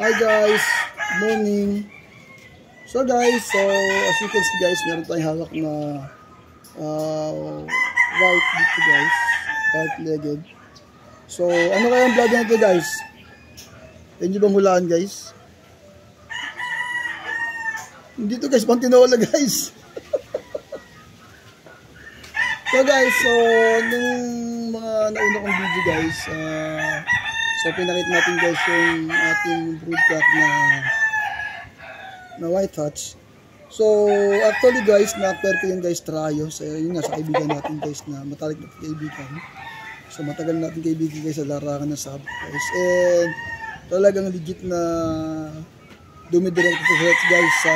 Hi guys, morning. So guys, as you can see guys, meron tayong hawak na white dito guys, white legged. So ano kaya ang vlog natin guys? Hindi bang hulaan guys? Dito guys, pang tinola guys. So guys, nung mga nauna kong video guys, so pinakita natin guys yung ating broodcock na white hatch. So actually guys, na-acquire ko yun guys Trayo. So yun nga sa kaibigan natin guys na matalik na kaibigan. So matagal natin kaibigan guys sa larangan ng sub guys. And talagang legit na dumidirect guys sa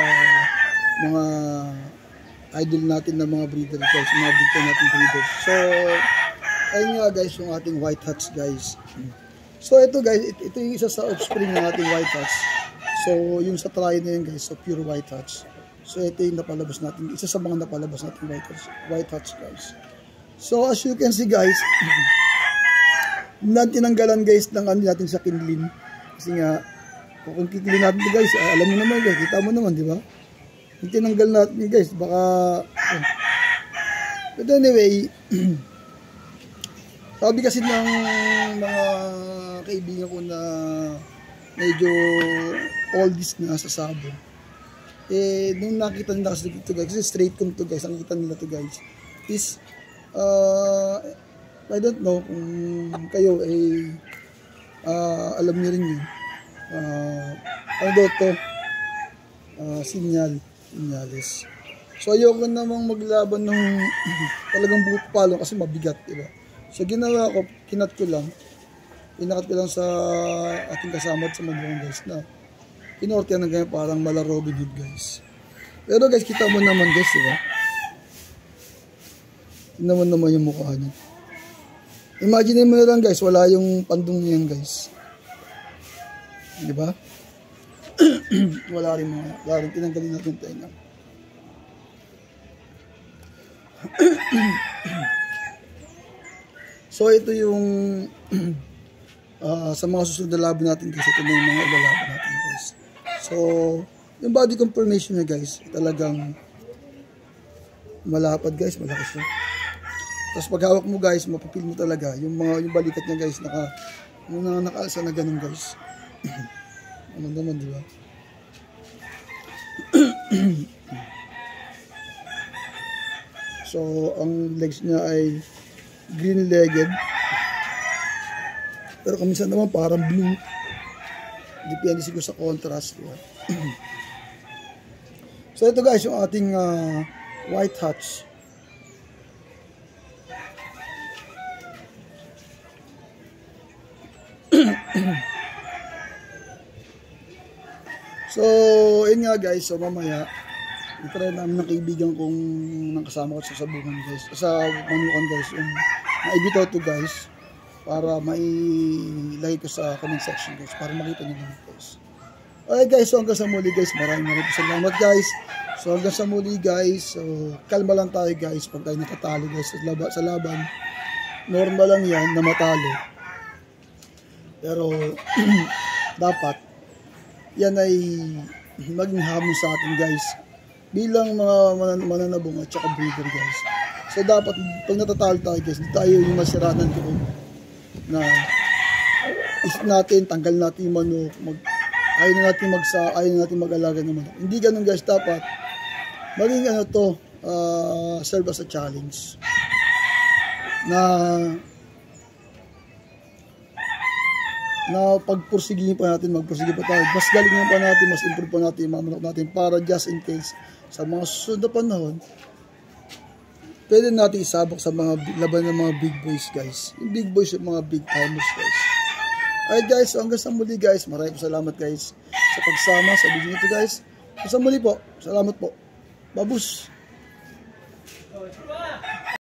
mga idol natin na mga breeder guys, mga breeder natin breeders. So ayun nga guys yung ating white hatch guys. So ito guys, ito yung isa sa offspring ng ating white hatch. So yung sa try na yun guys, so pure white hatch. So ito yung napalabas natin, isa sa mga napalabas natin white hatch guys. So as you can see guys, tinanggalan guys ng ano natin sa kinlin. Kasi nga kung kiklin natin ito guys, alam mo naman guys, kita mo naman di ba? Yung tinanggal natin guys, baka but anyway, sabi kasi ng mga kaibigan ko na medyo oldies na sa Sabo, nung nakita nila kasi ito guys, kasi straight kong to guys, nakita nila to guys is I don't know kung kayo alam niyo rin yun, ano daw to, sinyales. So ayoko namang maglaban ng talagang buhok palo kasi mabigat, diba? So ginawa ko, pinakat ko lang sa ating kasama sa mabuong guys na inorte na ganyan parang mala Robin Hood guys. Pero guys, kita mo naman guys, diba? Tingnan naman yung mukha niya. Imagine mo na lang guys, wala yung pandong niyan guys. Diba? Wala rin tinanggalin natin tenga. So ito yung sa mga susunod na laban natin guys, ito na yung mga ilalaban natin guys. So yung body conformation niya guys, talagang malapad guys, malaki siya. Tapos pag hawak mo guys, mapapil mo talaga yung balikat niya guys, nakaalsa na ganun guys. Ano naman, di ba? So, ang legs niya ay green-legged. Pero kuminsan naman parang blue. Depende siguro sa contrast. Diba? So, ito guys, yung ating white hatch. So, yun nga guys, so mamaya itry namin ng kaibigan kong nakasama ko sa sabungan guys, sa manukan guys, yung naibitaw to guys para mailagay ko sa comment section guys, para makita nyo naman guys. Okay guys, so hanggang sa muli guys, maraming salamat guys. So hanggang sa muli guys, so kalma lang tayo guys pag tayo natatalo guys sa laban. Normal lang yan na matalo, pero dapat yan ay maging hamon sa atin guys bilang mga mananabong at saka breeder guys. So dapat pag natatalo tayo guys, hindi tayo yung masiranan ko na isip natin, tanggal natin yung manok, ayaw na natin mag-alaga ng manok. Hindi ganun guys, dapat maging serve as a challenge na pagpursigin pa natin, magpursige pa tayo, mas galingan pa natin, mas improve pa natin yung mga manok natin para just in case sa mga susunod na panahon pwede natin isabak sa mga laban ng mga big boys guys, yung big boys, yung mga big timers guys. Alright guys, so hanggang sa muli guys, maraming salamat guys sa pagsama sa video nito guys. Hanggang sa muli po, salamat po, babus.